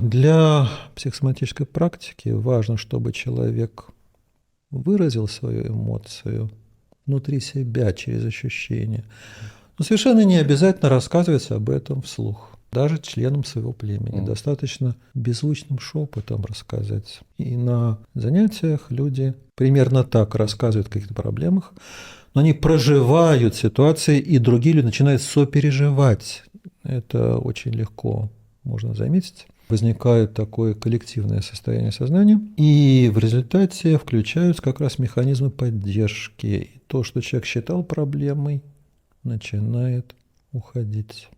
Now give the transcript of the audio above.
Для психосоматической практики важно, чтобы человек выразил свою эмоцию внутри себя через ощущения. Но совершенно не обязательно рассказывать об этом вслух. Даже членам своего племени. Достаточно беззвучным шепотом рассказать. И на занятиях люди примерно так рассказывают о каких-то проблемах, но они проживают ситуации, и другие люди начинают сопереживать. Это очень легко можно заметить. Возникает такое коллективное состояние сознания, и в результате включаются как раз механизмы поддержки. И то, что человек считал проблемой, начинает уходить.